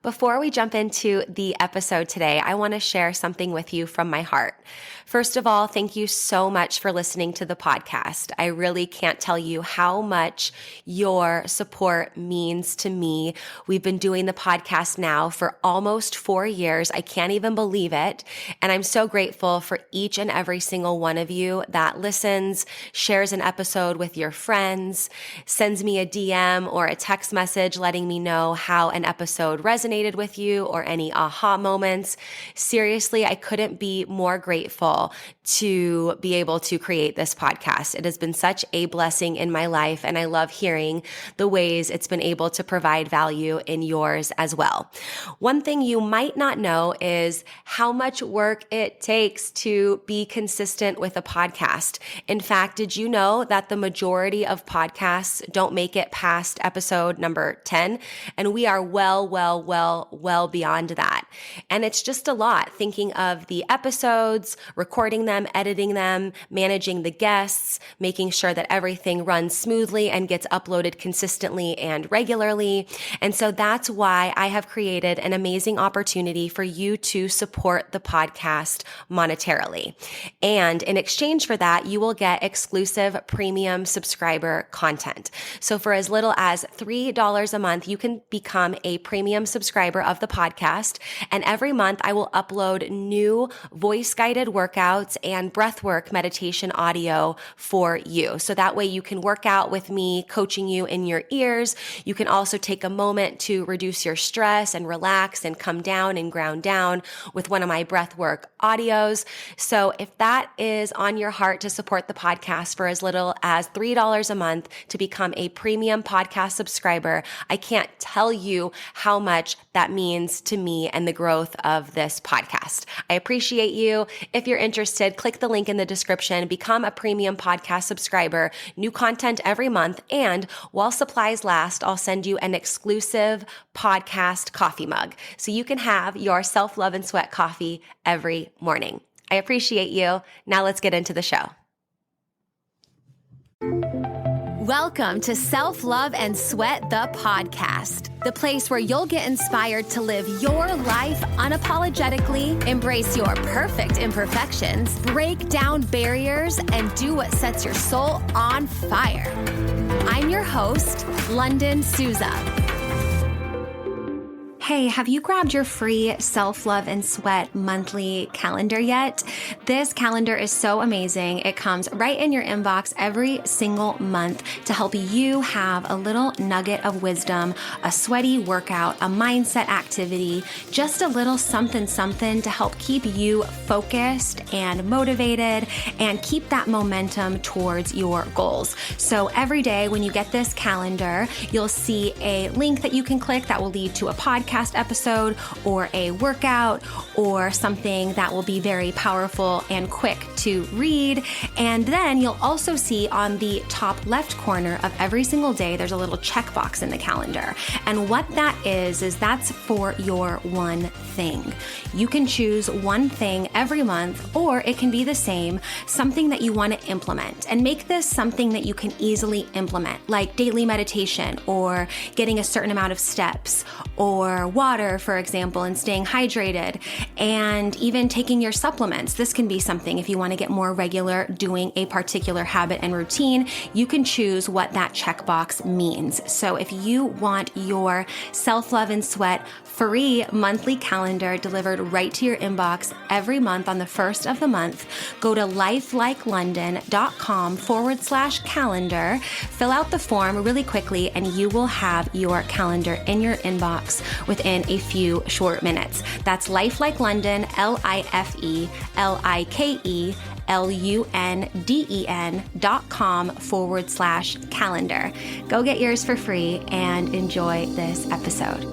Before we jump into the episode today, I want to share something with you from my heart. First of all, thank you so much for listening to the podcast. I really can't tell you how much your support means to me. We've been doing the podcast now for almost 4 years. I can't even believe it. And I'm so grateful for each and every single one of you that listens, shares an episode with your friends, sends me a DM or a text message letting me know how an episode resonated with you or any aha moments. Seriously, I couldn't be more grateful to be able to create this podcast. It has been such a blessing in my life, and I love hearing the ways it's been able to provide value in yours as well. One thing you might not know is how much work it takes to be consistent with a podcast. In fact, did you know that the majority of podcasts don't make it past episode number 10? And we are well beyond that. And it's just a lot thinking of the episodes, recording them, editing them, managing the guests, making sure that everything runs smoothly and gets uploaded consistently and regularly. And so that's why I have created an amazing opportunity for you to support the podcast monetarily. And in exchange for that, you will get exclusive premium subscriber content. So for as little as $3 a month, you can become a premium subscriber of the podcast. And every month I will upload new voice-guided workouts and breathwork meditation audio for you. So that way you can work out with me, coaching you in your ears. You can also take a moment to reduce your stress and relax and come down and ground down with one of my breathwork audios. So if that is on your heart to support the podcast for as little as $3 a month to become a premium podcast subscriber, I can't tell you how much that means to me and the growth of this podcast. I appreciate you. If you're interested, click the link in the description, become a premium podcast subscriber, new content every month, and while supplies last, I'll send you an exclusive podcast coffee mug so you can have your self-love and sweat coffee every morning. I appreciate you. Now let's get into the show. Welcome to Self-Love and Sweat, the podcast, the place where you'll get inspired to live your life unapologetically, embrace your perfect imperfections, break down barriers, and do what sets your soul on fire. I'm your host, Lunden Souza. Hey, have you grabbed your free Self-Love and Sweat monthly calendar yet? This calendar is so amazing. It comes right in your inbox every single month to help you have a little nugget of wisdom, a sweaty workout, a mindset activity, just a little something to help keep you focused and motivated and keep that momentum towards your goals. So every day when you get this calendar, you'll see a link that you can click that will lead to a podcast episode or a workout or something that will be very powerful and quick to read. And then you'll also see on the top left corner of every single day, there's a little checkbox in the calendar. And what that is that's for your one thing. You can choose one thing every month, or it can be the same, something that you want to implement, and make this something that you can easily implement, like daily meditation or getting a certain amount of steps or water, for example, and staying hydrated, and even taking your supplements. This can be something if you want to get more regular doing a particular habit and routine, you can choose what that checkbox means. So if you want your Self-Love and Sweat free monthly calendar delivered right to your inbox every month on the first of the month, go to lifelikelunden.com/calendar, fill out the form really quickly, and you will have your calendar in your inbox within a few short minutes. That's lifelikelunden, lifelikelunden.com/calendar. Go get yours for free and enjoy this episode.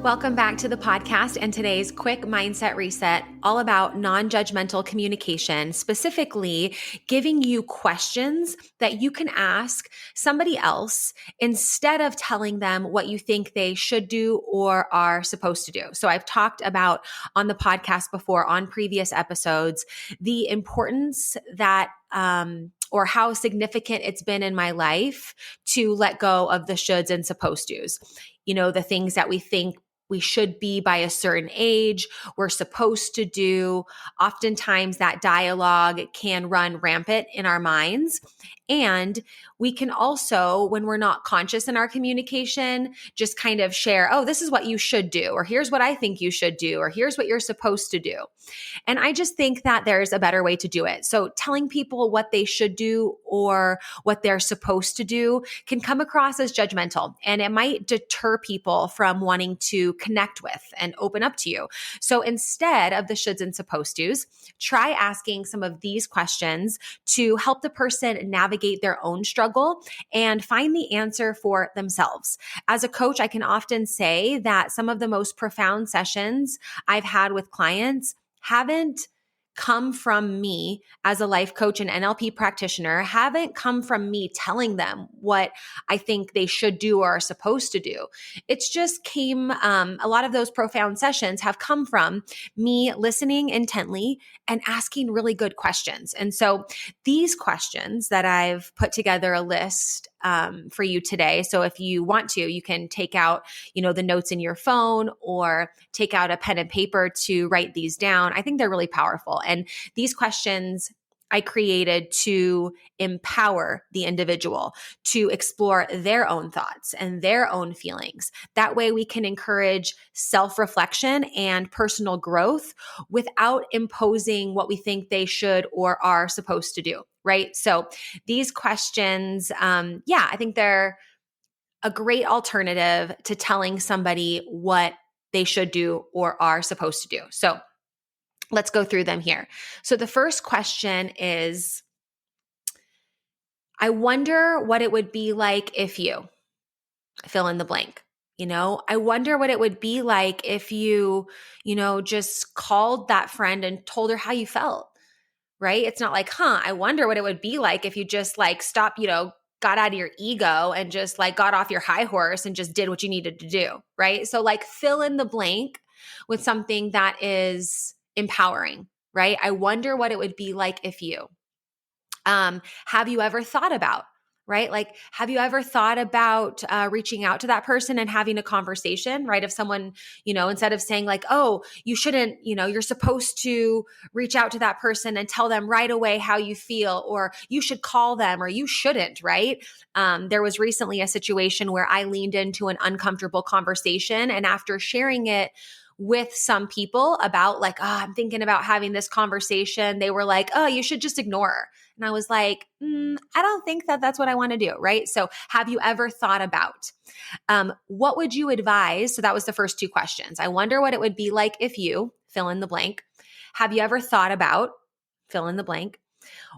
Welcome back to the podcast and today's quick mindset reset, all about non-judgmental communication, specifically giving you questions that you can ask somebody else instead of telling them what you think they should do or are supposed to do. So I've talked about on the podcast before, on previous episodes, the importance that or how significant it's been in my life to let go of the shoulds and supposed tos. The things that we think we should be by a certain age, we're supposed to do. Oftentimes that dialogue can run rampant in our minds. And we can also, when we're not conscious in our communication, just kind of share, oh, this is what you should do, or here's what I think you should do, or here's what you're supposed to do. And I just think that there's a better way to do it. So telling people what they should do or what they're supposed to do can come across as judgmental, and it might deter people from wanting to connect with and open up to you. So instead of the shoulds and supposed tos, try asking some of these questions to help the person navigate their own struggle and find the answer for themselves. As a coach, I can often say that some of the most profound sessions I've had with clients haven't come from me as a life coach and NLP practitioner, haven't come from me telling them what I think they should do or are supposed to do. It's just came, a lot of those profound sessions have come from me listening intently and asking really good questions. And so these questions that I've put together a list for you today. So if you want to, you can take out, the notes in your phone or take out a pen and paper to write these down. I think they're really powerful. And these questions I created to empower the individual to explore their own thoughts and their own feelings. That way we can encourage self-reflection and personal growth without imposing what we think they should or are supposed to do, right? So these questions, I think they're a great alternative to telling somebody what they should do or are supposed to do. So let's go through them here. So the first question is, I wonder what it would be like if you fill in the blank. I wonder what it would be like if you, just called that friend and told her how you felt, right? It's not like, I wonder what it would be like if you just stop, got out of your ego and just got off your high horse and just did what you needed to do, right? So fill in the blank with something that is empowering, right? I wonder what it would be like if you. Have you ever thought about, right? Have you ever thought about reaching out to that person and having a conversation, right? If someone, instead of saying oh, you shouldn't, you're supposed to reach out to that person and tell them right away how you feel, or you should call them, or you shouldn't, right? There was recently a situation where I leaned into an uncomfortable conversation, and after sharing it with some people about I'm thinking about having this conversation, they were like, oh, you should just ignore her. And I was like, I don't think that that's what I want to do, right? So have you ever thought about, what would you advise? So that was the first two questions. I wonder what it would be like if you fill in the blank. Have you ever thought about fill in the blank?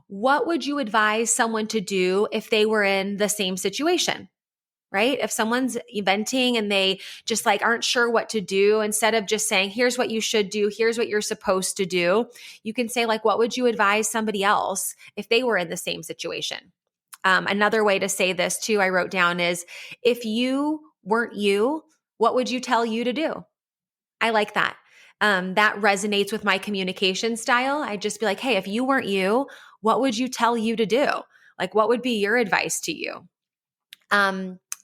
What would you advise someone to do if they were in the same situation? Right? If someone's venting and they just aren't sure what to do, instead of just saying, here's what you should do, here's what you're supposed to do, you can say what would you advise somebody else if they were in the same situation? Another way to say this too, I wrote down is, if you weren't you, what would you tell you to do? I like that. That resonates with my communication style. I'd just be like, hey, if you weren't you, what would you tell you to do? What would be your advice to you?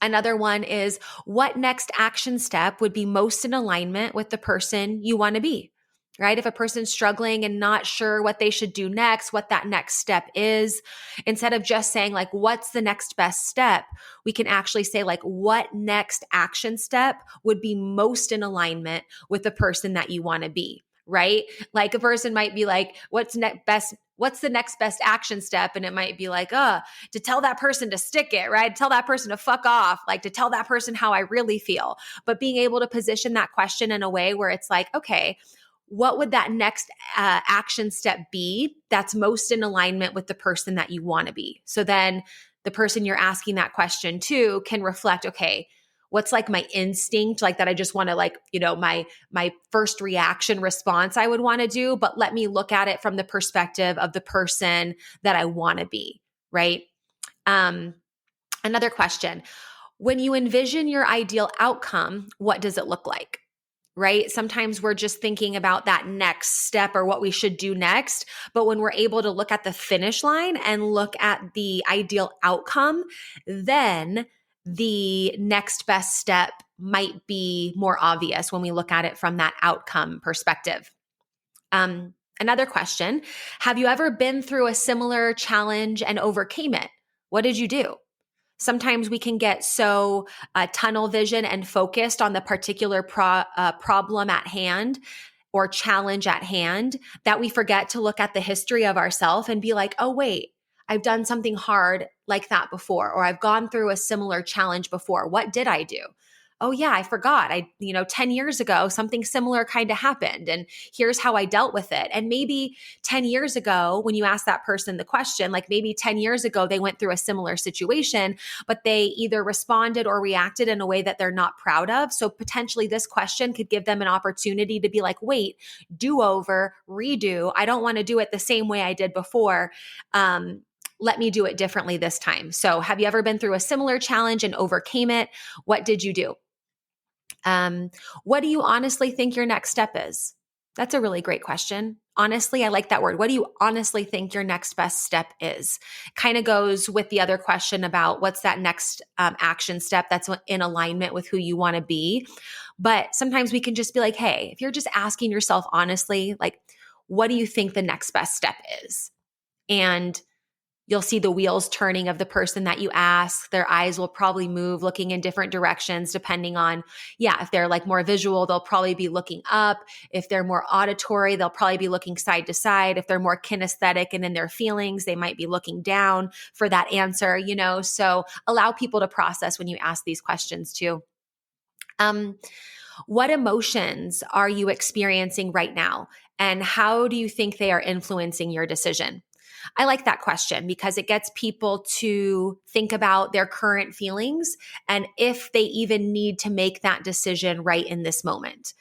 Another one is, what next action step would be most in alignment with the person you want to be, right? If a person's struggling and not sure what they should do next, what that next step is, instead of just saying what's the next best step, we can actually say what next action step would be most in alignment with the person that you want to be, right? A person might be what's the next best action step? And it might be to tell that person to stick it, right? Tell that person to fuck off, to tell that person how I really feel. But being able to position that question in a way where it's okay, what would that next action step be that's most in alignment with the person that you want to be? So then the person you're asking that question to can reflect, okay, what's my instinct, that I just want to my first reaction response I would want to do, but let me look at it from the perspective of the person that I want to be, right? Another question, when you envision your ideal outcome, what does it look like? right? Sometimes we're just thinking about that next step or what we should do next. But when we're able to look at the finish line and look at the ideal outcome, then the next best step might be more obvious when we look at it from that outcome perspective. Another question, have you ever been through a similar challenge and overcame it? What did you do? Sometimes we can get so tunnel vision and focused on the particular problem at hand or challenge at hand that we forget to look at the history of ourselves and be like, oh, wait, I've done something hard like that before, or I've gone through a similar challenge before. What did I do? Oh yeah, I forgot. 10 years ago, something similar kind of happened and here's how I dealt with it. And maybe 10 years ago, when you ask that person the question, like maybe 10 years ago, they went through a similar situation, but they either responded or reacted in a way that they're not proud of. So potentially this question could give them an opportunity to be like, wait, do over, redo. I don't want to do it the same way I did before. Let me do it differently this time. So have you ever been through a similar challenge and overcame it? What did you do? What do you honestly think your next step is? That's a really great question. Honestly, I like that word. What do you honestly think your next best step is? Kind of goes with the other question about what's that next action step that's in alignment with who you want to be. But sometimes we can just be like, hey, if you're just asking yourself honestly, like, what do you think the next best step is? And you'll see the wheels turning of the person that you ask. Their eyes will probably move looking in different directions depending on, if they're like more visual, they'll probably be looking up. If they're more auditory, they'll probably be looking side to side. If they're more kinesthetic and in their feelings, they might be looking down for that answer, So allow people to process when you ask these questions too. What emotions are you experiencing right now? And how do you think they are influencing your decision? I like that question because it gets people to think about their current feelings and if they even need to make that decision right in this moment.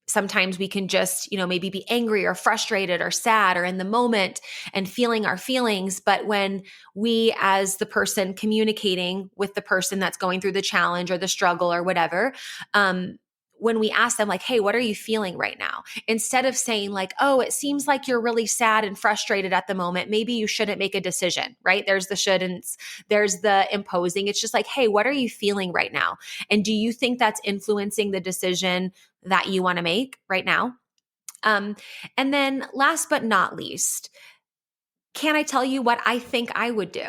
Sometimes we can just, maybe be angry or frustrated or sad or in the moment and feeling our feelings. But when we, as the person communicating with the person that's going through the challenge or the struggle or whatever, when we ask them like, hey, what are you feeling right now? Instead of saying like, oh, it seems like you're really sad and frustrated at the moment. Maybe you shouldn't make a decision, right? There's the shouldn'ts, there's the imposing. It's just like, hey, what are you feeling right now? And do you think that's influencing the decision that you want to make right now? And then last but not least, can I tell you what I think I would do?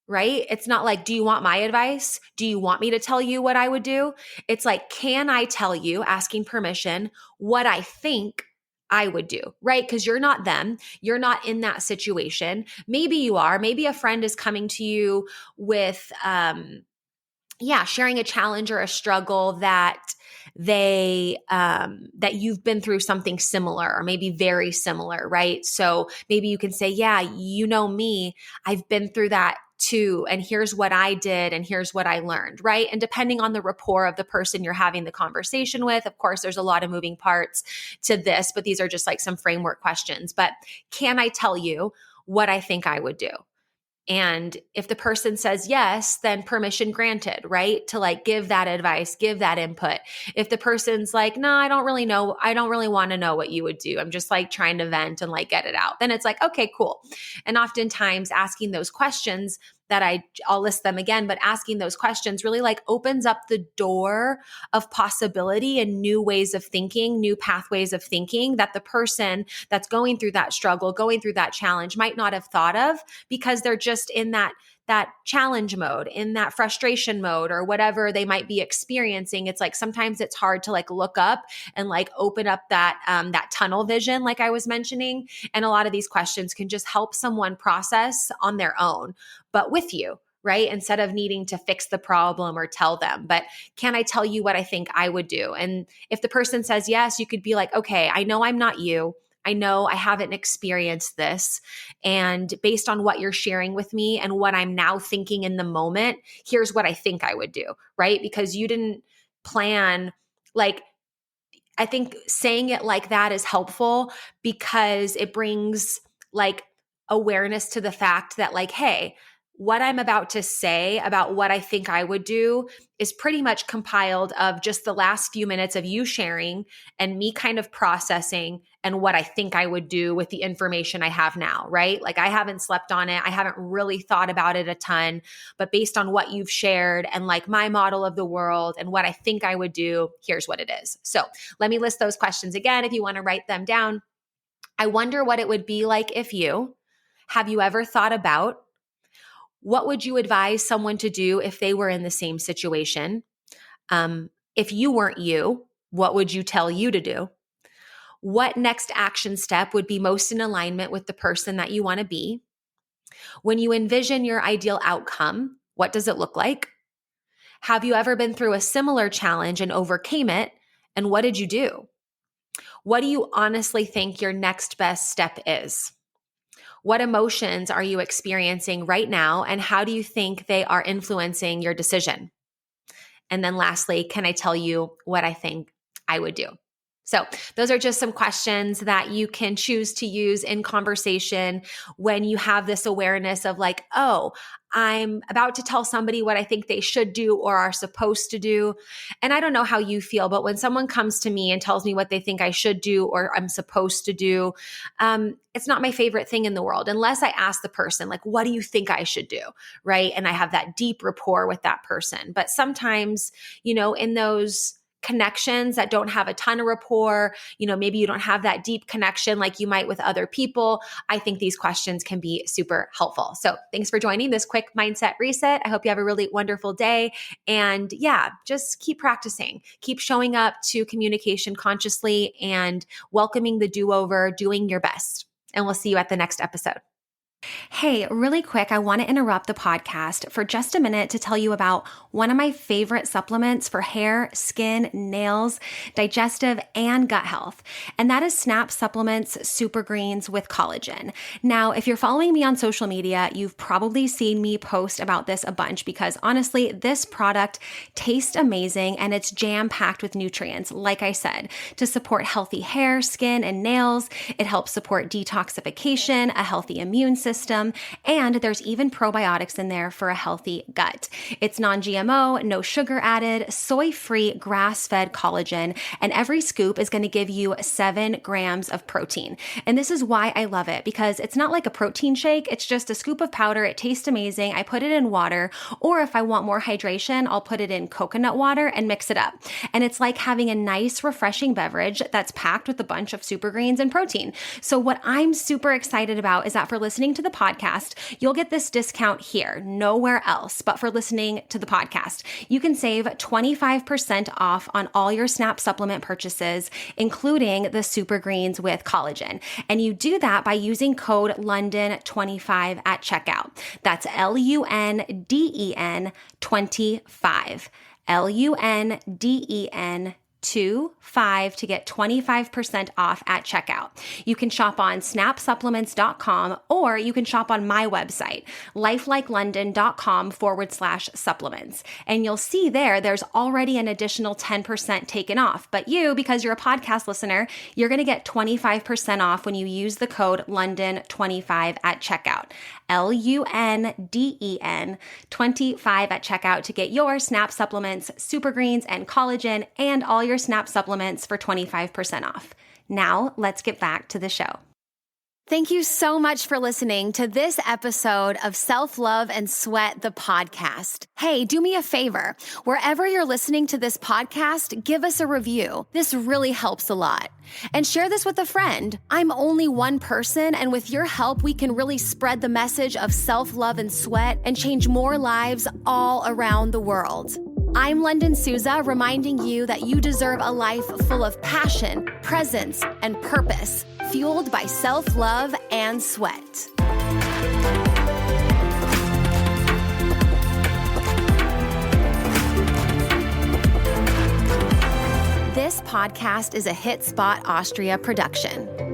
Right? It's not like, do you want my advice? Do you want me to tell you what I would do? It's like, can I tell you, asking permission, what I think I would do, right? Because you're not them. You're not in that situation. Maybe you are. Maybe a friend is coming to you with, sharing a challenge or a struggle that that you've been through something similar or maybe very similar, right? So maybe you can say, yeah, you know me, I've been through that too. And here's what I did and here's what I learned, right? And depending on the rapport of the person you're having the conversation with, of course, there's a lot of moving parts to this, but these are just like some framework questions. But can I tell you what I think I would do? And if the person says yes, then permission granted, right? To like give that advice, give that input. If the person's like, no, I don't really know. I don't really want to know what you would do. I'm just like trying to vent and like get it out. Then it's like, okay, cool. And oftentimes asking those questions that I'll list them again, but asking those questions really like opens up the door of possibility and new ways of thinking, new pathways of thinking that the person that's going through that struggle, going through that challenge might not have thought of because they're just in that challenge mode, in that frustration mode or whatever they might be experiencing. It's like sometimes it's hard to like look up and like open up that tunnel vision like I was mentioning. And a lot of these questions can just help someone process on their own, but with you, right? Instead of needing to fix the problem or tell them. But can I tell you what I think I would do? And if the person says yes, you could be like, okay, I know I'm not you. I know I haven't experienced this. And based on what you're sharing with me and what I'm now thinking in the moment, here's what I think I would do, right? Because you didn't plan, like, I think saying it like that is helpful because it brings like awareness to the fact that like, hey, what I'm about to say about what I think I would do is pretty much compiled of just the last few minutes of you sharing and me kind of processing and what I think I would do with the information I have now, right? Like I haven't slept on it. I haven't really thought about it a ton, but based on what you've shared and like my model of the world and what I think I would do, here's what it is. So let me list those questions again if you want to write them down. I wonder what it would be like if you, have you ever thought about what would you advise someone to do if they were in the same situation? If you weren't you, what would you tell you to do? What next action step would be most in alignment with the person that you want to be? When you envision your ideal outcome, what does it look like? Have you ever been through a similar challenge and overcame it? And what did you do? What do you honestly think your next best step is? What emotions are you experiencing right now, and how do you think they are influencing your decision? And then lastly, can I tell you what I think I would do? So those are just some questions that you can choose to use in conversation when you have this awareness of like, oh, I'm about to tell somebody what I think they should do or are supposed to do. And I don't know how you feel, but when someone comes to me and tells me what they think I should do or I'm supposed to do, it's not my favorite thing in the world unless I ask the person, like, what do you think I should do? Right. And I have that deep rapport with that person. But sometimes, in those connections that don't have a ton of rapport, maybe you don't have that deep connection like you might with other people, I think these questions can be super helpful. So thanks for joining this quick mindset reset. I hope you have a really wonderful day. And yeah, just keep practicing, keep showing up to communication consciously and welcoming the do-over, doing your best. And we'll see you at the next episode. Hey, really quick, I want to interrupt the podcast for just a minute to tell you about one of my favorite supplements for hair, skin, nails, digestive, and gut health. And that is Snap Supplements Super Greens with Collagen. Now, if you're following me on social media, you've probably seen me post about this a bunch because honestly, this product tastes amazing and it's jam-packed with nutrients, like I said, to support healthy hair, skin, and nails. It helps support detoxification, a healthy immune system, and there's even probiotics in there for a healthy gut. It's non-GMO, no sugar added, soy-free, grass-fed collagen, and every scoop is going to give you 7 grams of protein. And this is why I love it, because it's not like a protein shake. It's just a scoop of powder. It tastes amazing. I put it in water, or if I want more hydration, I'll put it in coconut water and mix it up. And it's like having a nice, refreshing beverage that's packed with a bunch of super greens and protein. So what I'm super excited about is that for listening to the podcast, you'll get this discount here, nowhere else, but for listening to the podcast. You can save 25% off on all your Snap supplement purchases, including the Super Greens with Collagen. And you do that by using code LUNDEN25 at checkout. That's LUNDEN 25. LUNDEN 25 to get 25% off at checkout. You can shop on snapsupplements.com or you can shop on my website, lifelikelondon.com/supplements. And you'll see there's already an additional 10% taken off. But you, because you're a podcast listener, you're going to get 25% off when you use the code LUNDEN25 at checkout. LUNDEN 25 at checkout to get your Snap Supplements, Super Greens, and Collagen, and all your Snap supplements for 25% off. Now, let's get back to the show. Thank you so much for listening to this episode of Self-Love and Sweat, the podcast. Hey, do me a favor. Wherever you're listening to this podcast, give us a review. This really helps a lot. And share this with a friend. I'm only one person, and with your help, we can really spread the message of self-love and sweat and change more lives all around the world. I'm Lunden Souza, reminding you that you deserve a life full of passion, presence, and purpose, fueled by self-love and sweat. This podcast is a Hit Spot Austria production.